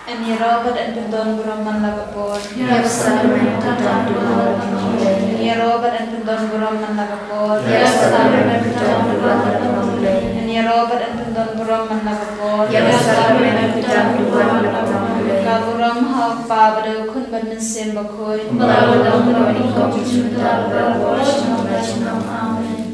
En Robert en Pendon Brahman Lagapur. Yerusalem en Pendon Brahman. En Robert en Pendon Brahman Lagapur. Yerusalem en Pendon Brahman. En Robert en Pendon Brahman Lagapur. Yerusalem en Pendon Brahman. Kaburam hau pabadu kun banin sembakoi. Melalui Lord Ikoki Juda berwajib mengajinan. Amen.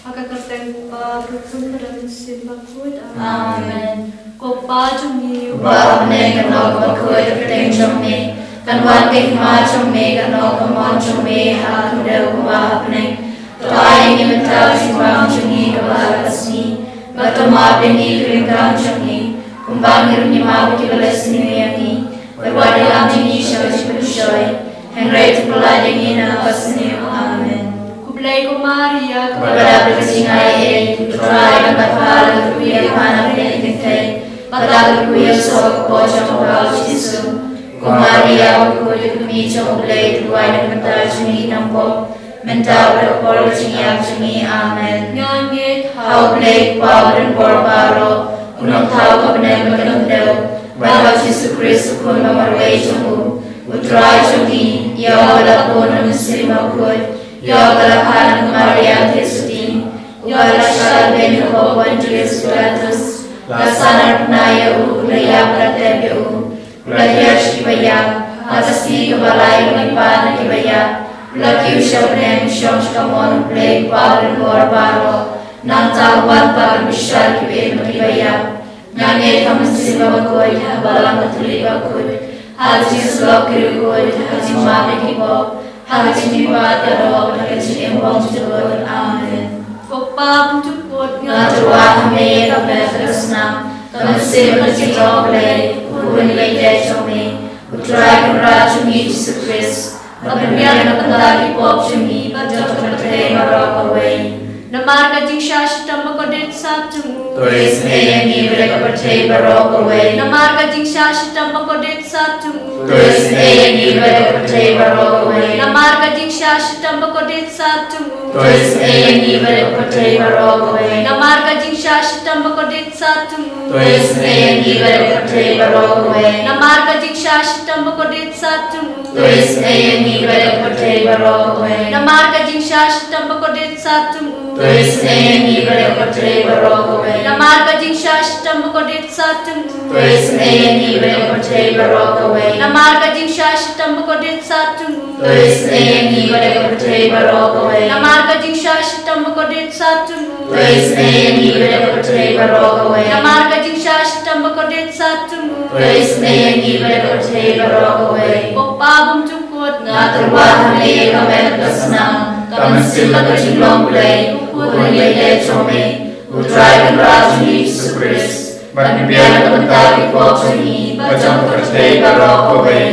Maka kerteng pabadu kun banin sembakoi. Amen. Kopa jungi Bapak negan logo koi kerteng jomne. Kan wan kehma jomne kan logo mon jomne hal kuda kumah neng. Toai ni mental simbang jungi kebahagasni. Batoma bengi keringkang jungi. Kumbang hirumnya mahu kibalasni yangi. Berwadilah jungi syawaj bersyai. Hengrai tepulai dengina pasni. Amen. Kublai ko Maria Kepada berkesingai Putra dan Bapa Kuya Anak dan Iktai Pada Kuya Sok Pojok Kau Yesus Ku Maria Kuya Kumi Jom Blai Tuai dan Mental Jumi Nampo Mental Berkor Jingyang Jumi Amen Nyanyi Hau Blai Pau dan Borbaro Unang Tau Kabenan Maganundau Bahawa Yesus Kristus Kun Memarwai Jomu Putra Jumi Ya Allah Pun Muslim Akut Ya kalahan Maria Tesuti, Ya Rashad ben Hawan Jesudatus, Lasanar Naya Ulaya Pratebu, Ulaya Shivaya, Atasi Kabalai Lipan Kibaya, Ulakiu Shabnem Shosh Kamon Play Padre Borbaro, Nanta Wanta Bishar Kibe Kibaya, Nyange Kamasiba Koi, Balang Tuliba Koi, Haji Slokiru Koi, Haji Makibo, Haji Mata Dog, Haji Embong Jabur, Amen. Kopa Putukot Ngatua Hame Kabesna, Kamase Majito Blay, Kuhun Lay Jome, Putra Rajumi Jesus Christ, Pagbiyan ng Pagdali Pop Jumi, Pagdok Pagdali Marok Away. Namar ka jing shashita makodit sa tungu. Tulis Mayang Ibrek Pagdali Marok Away. Namar ka jing shashita makodit sa tungu. Tulis Mayang Ibrek Pagdali Marok Away. Namar ka jing shashita makodit sa tungu. Tulis Mayang Ibrek Pagdali Marok Away. Namar ka jing shashita makodit sa tungu. Tulis Mayang Ibrek Pagdali Marok Away. Namar ka jing shashita makodit sa tungu. Tulis Mayang Ibrek Pagdali Marok Away. Namar ka jing shashita makodit sa tungu. Tulis Mayang Ibrek Pagdali Marok Away. Namar ka jing shashita makodit sa tungu. Tulis Mayang Ibrek Pagdali Marok Away. Namar ka jing shashita makodit sa tungu. Tulis Mayang Ibrek Pagdali Marok Away. Namar ka jing shashita makodit sa tungu. Tulis Mayang Ibrek Pagdali Marok Away. Namar ka jing shashita makodit sa tungu. Tulis Mayang Ibrek Pagdali Marok Away. Pagpabong tukot Ngaturwah Hame Kabesna, Kamansil Kajilong Blay, Kuhun Lay Jome, Putra dan Rajumi Jesus Christ, Pagbiyan ng Pagdali Pop Jumi, Pagdok Pagdali Marok Away.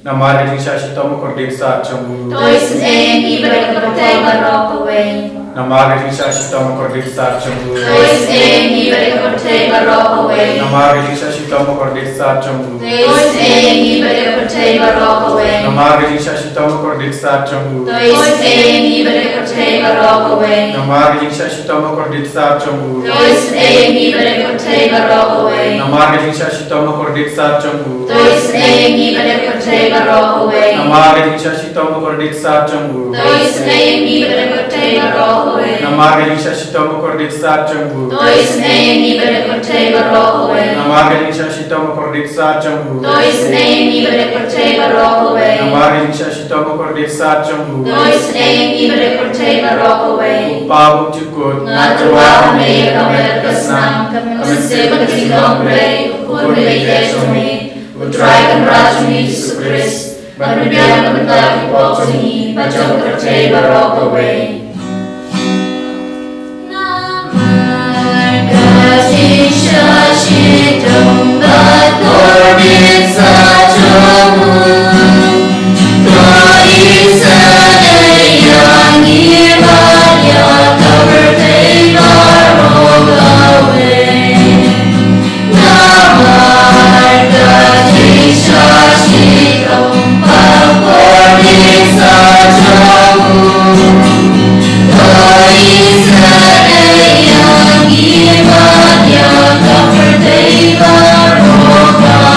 Namari di Shashita Mukordit sa Chamu. Tulis Mayang Ibrek Pagdali Marok Away. Namari di Shashita Mukordit sa Chamu. Tulis Mayang Ibrek Pagdali Marok Away. Namari di Shashita Mukordit sa Chamu. Tulis Mayang Ibrek Pagdali Marok Away. Namari di Shashita Mukordit sa Chamu. Tulis Mayang Ibrek Pagdali Marok Away. Namari di Shashita Mukordit sa Chamu. Tulis Mayang Ibrek Pagdali Marok Away. Namari di Shashita Mukordit sa Chamu. Tulis Mayang Ibrek Pagdali Marok Away. Namari di Shashita Mukordit sa Chamu. Tulis Mayang Ibrek Pagdali Marok Away. Namari di Shashita Mukordit sa Chamu. Tulis Mayang Ibrek Pagdali Marok Away. Namari di Shashita Mukordit sa Chamu. Tulis Mayang Ibrek Pagdali Marok Away. Namari di Shashita Mukordit sa Chamu. Tulis Mayang Ibrek Pagdali Marok Away. Pabuk Jukut, Ngaturwah Hame Kabesna, Kamansil Kajilong Blay, Kuhun Lay Jome, Putra dan Rajumi Jesus Christ, Pagbiyan ng Pagdali Pop Jumi, Pagdok Pagdali Marok Away. Kasih Shashitong Bakorbit sa Chamu, Kaisa Dayang Ibalya Kaberte Marok Away. Namar Kasih Shashitong Bakorbit sa Chamu, Kaisa Dayang Ibalya Kaberte Marok Away.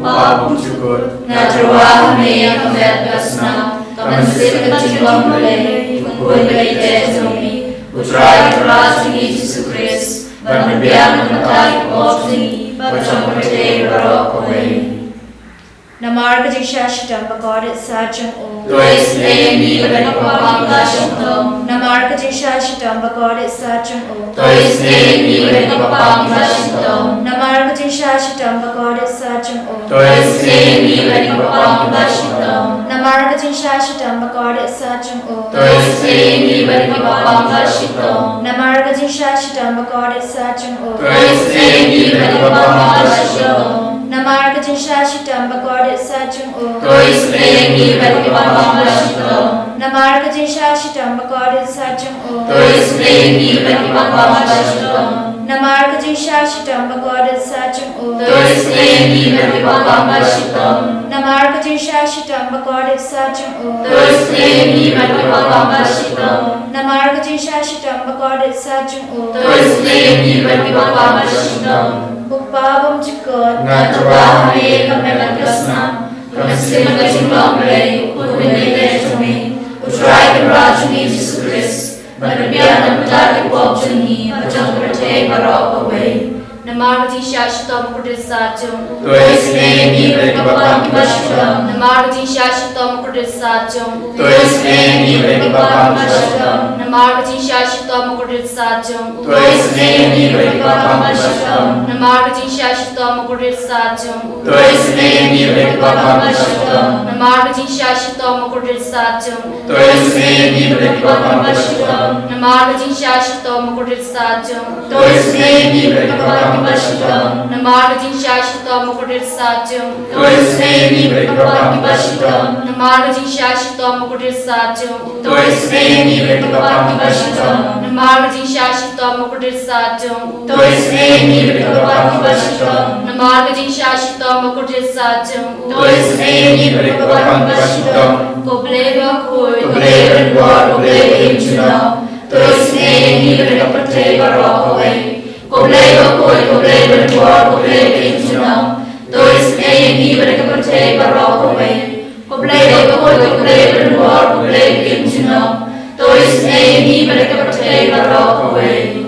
Babum cukup Naturwa kami yang kebetasna, kamasih kecimbang mulai, kumpul belajar zomi, utrai kerasi Yesus Kristus, berbiang mengenai opsi, bercampur berok away. Namar kajishashtam bagorit sajam o. Tuis nemi berkapang lasyong. Namar kajishashtam bagorit sajam o. Tuis nemi berkapang lasyong. Namar kajishashtam bagorit sajam o. Tuis nemi berkapang lasyong. Namar kajishashtam bagorit sajam o. Tuis nemi berkapang lasyong. Namar kajishashtam bagorit sajam o. Tuis nemi berkapang lasyong. Namar kajishashtam bagorit sajam o. Tuis nemi berkapang lasyong. Namar kajishashtam bagorit sajam o. Tuis nemi berkapang lasyong. Namar kajishashtam bagorit sajam o. Tuis nemi berkapang lasyong. Namar kajishashtam bagorit sajam o. Tuis nemi berkapang lasyong. Namar kajishashtam bagorit sajam o. Tuis nemi berkapang lasyong. Bukbabam jikot Naturwa kami kebetasna, kamasih kecimbang mulai, kumpul belajar zomi, utrai kerasi Yesus Kristus, berbiang mengenai opsi, bercampur berok away. Namar kajishashtam bagorit sajam o. Tuis nemi berkapang lasyong. Namar kajishashtam bagorit sajam o. Tuis nemi berkapang lasyong. Namar kajishashtam bagorit sajam o. Tuis nemi berkapang lasyong. Namar kajishashtam bagorit sajam o. Tuis nemi berkapang lasyong. Namar kajishashtam bagorit sajam o. Tuis nemi berkapang lasyong. Namar kajishashtam bagorit sajam o. Tuis nemi berkapang lasyong. Namar kajishashtam bagorit sajam o. Tuis nemi berkapang lasyong. Namar kajishashtam bagorit sajam o. Tuis nemi berkapang lasyong. Namar kajishashtam bagorit sajam o. Tuis nemi berkapang lasyong. Namar kajishashtam bagorit sajam o. Tuis nemi berkapang lasyong. Kobleva koi Kobleva luar, kobleva injunau. Tuis nemi berkapang berok away. Kobleva koi, kobleva luar, kobleva injunau. Tuis nemi berkapang berok away. Kobleva koi, kobleva luar, kobleva injunau. Tuis nemi berkapang berok away.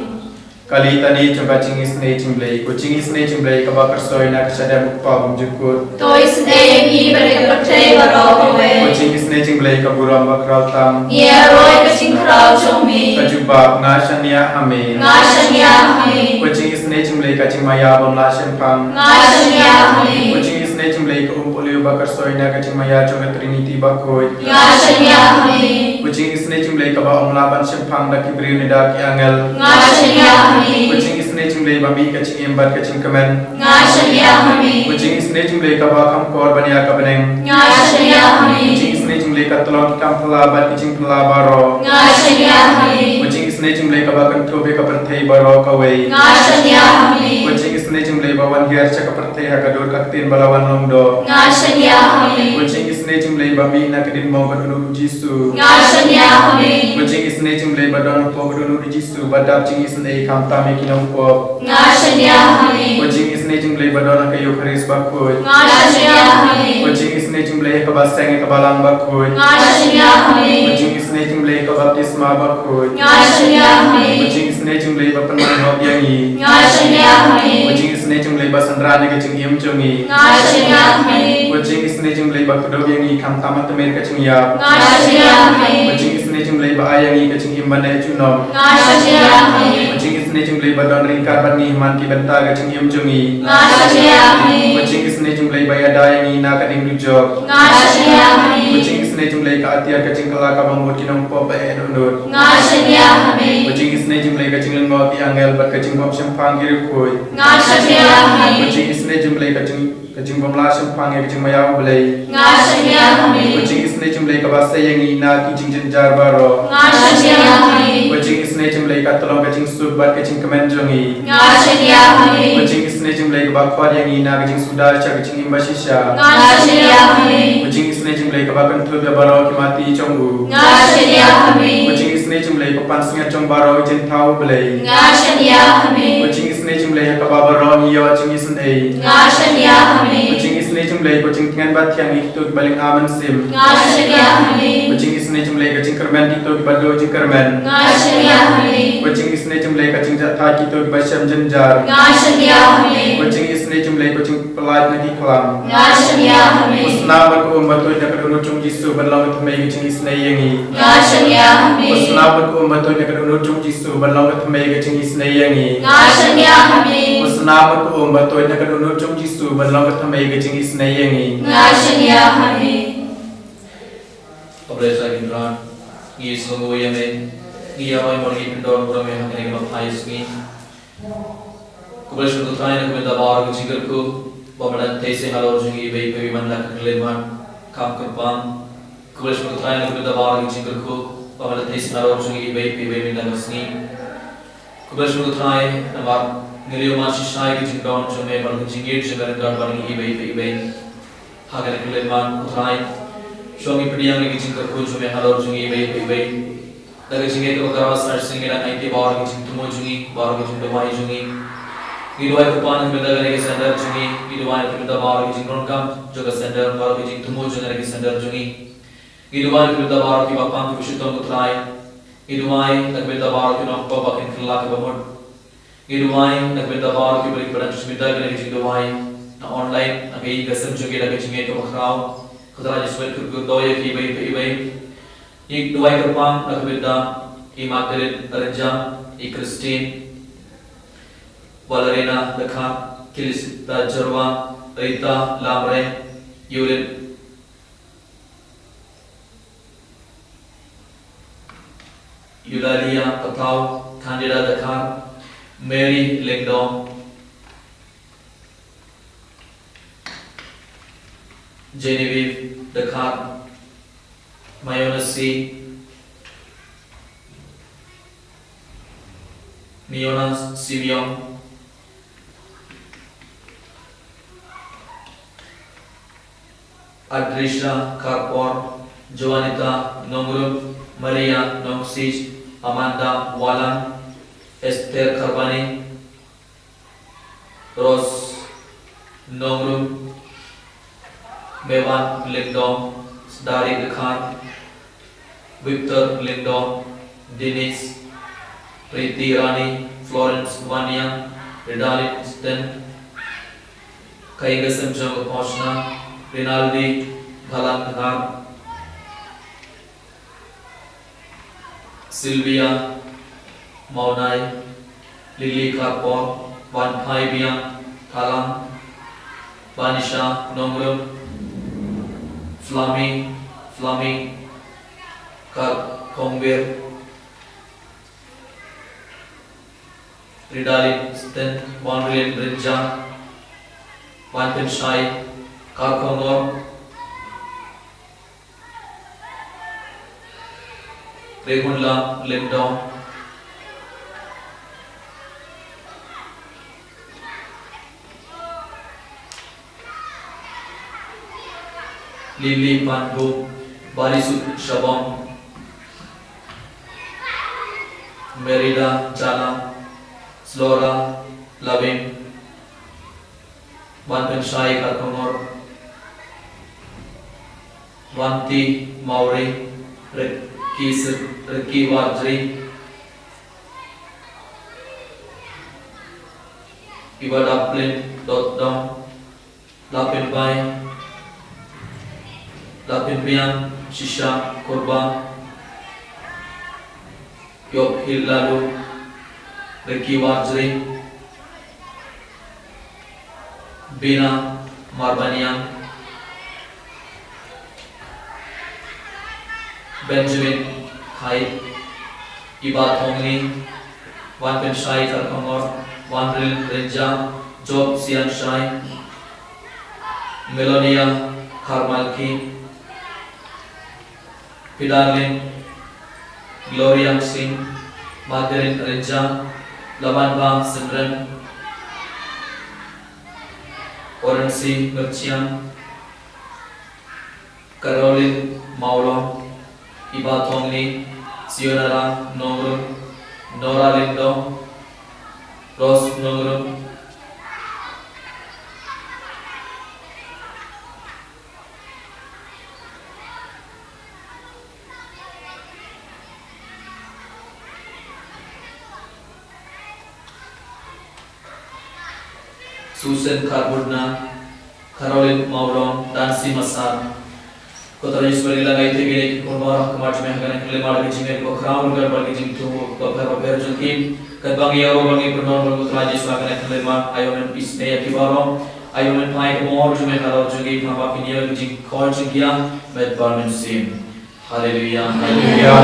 Kali tadi coba cingis ne cimblei, ko cingis ne cimblei kaba kersoy nak sadar bukpabum jukut. Tuis nemi berkapang berok away. Ko cingis ne cimblei kaburam bakral tam. Ia roy kecing kerau comi. Kajubab ngasania ame. Ngasania kami. Ko cingis ne cimblei kacing maya bom lasem pang. Ngasania Ko kami. cingis ne cimblei ka umpulio bakar soy nak kacing maya coba trinity bakoy. Ngasania kami. Ko cingis ne cimblei kaba omlaban sempang dak kibri ne dak angel. Ngasania kami. Kucing isne cimlei babi kacing embat kacing kemen. Ngasania kami. Kucing isne cimlei kaba kam kor bania kabeneng. Ngasania kami. Kucing isne cimlei katolong kam pelabat kacing pelabaro. Ngasania kami. Kucing isne cimlei kaba kentobe kapertei baro kawei. Ngasania kami. Kucing isne cimlei bawan hiar cakapertei hakadur kaktin balawan longdo. Ngasania kami. Kucing isne cimlei babi nakadin mau berdulu jisu. Ngasania kami. Kucing isne cimlei badon po berdulu jisu badap cing isne kam tami kinong po. Ngasania kami. Kucing isne cimlei badon kayu keris bakut. Ngasania kami. Kucing isne cimlei kabaseng kabalang bakut. Ngasania kami. Kucing isne cimlei kabaptisma bakut. Ngasania kami. Kucing isne cimlei bapenang yangi. Ngasania kami. Kucing isne cimlei basandrane kacing iem cungi. Ngasania kami. Kucing isne cimlei bakudob yangi kam tamat temer kacing yap. Ngasania kami. Kucing isne cimlei baayangi kacing imbane cunom. Ngasania kami. Kucing isne cimlei badon ringkar bani manti benta kacing iem cungi. Ngasania kami. Kucing isne cimlei bayadayangi na kading rujok. Ngasania kami. Kucing isne cimlei ka atiar kacing kelaka mamut kinong po pa edunur. Ngasania kami. Kucing isne cimlei kacing lengok angel bat kacing pop sempang girukui. Ngasania kami. Kucing isne cimlei kacing pom la sempang kacing mayaw belai. Ngasania kami. Kucing isne cimlei ka basa yangi na kicing jenjar baro. Ngasania kami. Kucing isne cimlei ka tolong kacing subat kacing kemenjongi. Ngasania kami. Kucing isne cimlei ka bakwar yangi na kacing sudar cha kacing imbasisha. Ngasania kami. Kucing isne cimlei ka bakan tubya baro kimati chonggu. Ngasania kami. Kucing isne cimlei ka pansinga chong baro jentau belai. Ngasania kami. Kucing isne cimlei ka babaro niyo cing isne. Ngasania kami. Kucing isne jumlai kucing tingan bat yang itu baling aman sim. Ngashya hami. Kucing isne jumlai kucing kerman itu bado kucing kerman. Ngashya hami. Kucing isne jumlai kucing jatha itu basam jenjar. Ngashya hami. Kucing isne jumlai kucing pelat nagi kelam. Ngashya hami. Usna berku batu dekat unucung Jisu berlawan temai kucing isne yangi. Ngashya hami. Usna berku batu dekat unucung Jisu berlawan temai kucing isne yangi. Ngashya hami. Usna berku batu dekat unucung Jisu berlawan temai kucing isne yangi. Ngashya hami. Obresa Indran, Yesus mengoyame, ia orang morgi pendor orang yang hendak memahai sini. Kubelas untuk tanya nak minta bawa ke cikgu, bawa tesi halor jungi bayi bayi mana keleman kam kerpang. Kubelas untuk tanya nak minta bawa ke cikgu, bawa tesi halor jungi bayi bayi mana sini. Kubelas untuk tanya nama ngeliu masih saya ke cikgu cuma baru cikgu jangan rendah baru bayi bayi. Hagar keleman tanya. Suami pria yang gijing kerku cuma halor jungi bayi. Dari jingi itu kerawas arsing kita naik bawa gijing tumu jungi, bawa gijing domai jungi. Giduai kepan kita lagi sender jungi, giduai kita bawa gijing ronkam juga sender, bawa gijing tumu juga lagi sender jungi. Giduai kita bawa ki bapang ki bisuton kutrai. Giduai kita bawa ki nokko bakin kelak bamud. Giduai kita bawa ki beri pada susmita lagi gijing domai. Na online lagi gasem jungi lagi jingi itu bakrau. Kudara jiswet kurdoya ki bayi. Ik duai kerpang nakbeda Immaculate Aranja, I Christine, Valerina Dekha, Kilisita Jarwa, Rita Lamre, Yulit, Eulalia Patau, Candida Dekha, Mary Lingdong, Genevieve Dekha, Mayona C, Miona Simeon, Adrisha Karpor, Joanita Nongrup, Maria Nongsij, Amanda Walan, Esther Karbani, Rose Nongrup, Mevan Lindong, Dari Dekhan, Victor Lindong, Denise, Priti Rani, Florence Vania, Redalin Sten, Kaigasam Jang Poshna, Rinaldi Bhalan Dhar, Sylvia Maunai, Lily Karpor, Van Paibian, Thalang, Banisha Nongrum, Flaming, Kar Kongbir, Ridalin Sten, Bonrilin Brinja, Vantin Shai, Kar Kongor, Regunla Lindong, Lili Panbu, Barisut Shabam, Merida Jana, Slora Lavin, Vantan Shai Karkongor, Vanti Mauri, Riki Wadri, Ibadaplin Dotdom, Lapin Bai, Lapin Bian, Shisha Korban, Yok Hillalu, Riki Wadri, Bina Marbanian, Benjamin Khai, Iba Thongni, Wanpen Shai Karkongor, Wanril Renja, Job Sian Shai, Melonia Karmalki, Pidarlin, Gloria Singh, Madeleine Renja, Lavanba Sindran, Orensi Merchian, Caroline Maulon, Iba Thongni, Sionara Nongrum, Nora Lindong, Rose Nongrum, Susan Karbudna, Caroline Mauron, Dancy Masar, Kota Yesus berlilang itu gini kurma kemarin menghasilkan kelima lagi jingga crown kan bagi jing tu beberapa jengkim kan bangi orang bangi pernon Kota Yesus menghasilkan kelima ayomen pisne ya kibarong ayomen pai kemor cuma kalau jengki kenapa pinia jing kau jingkia med parmen sim Haleluya Haleluya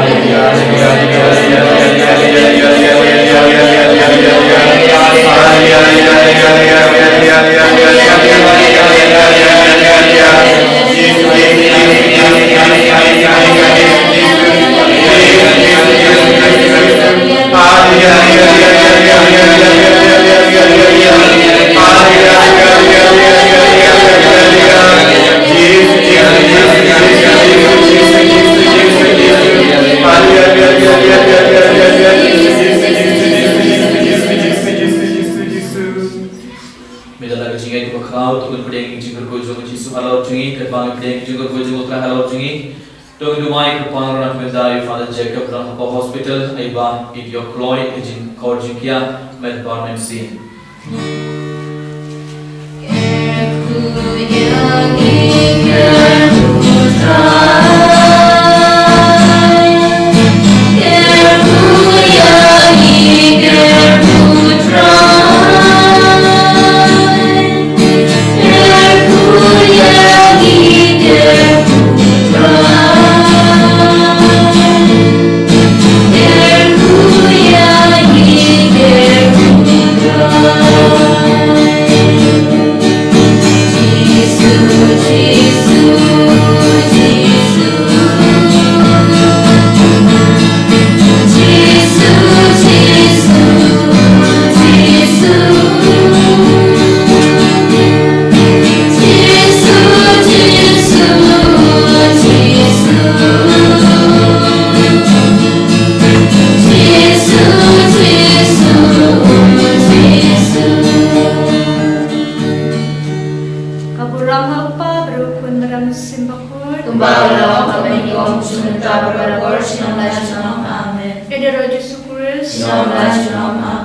Jacob from the hospital, Iba, if your Chloe, Ejin, Korjikia, Medbarmen scene. Amen.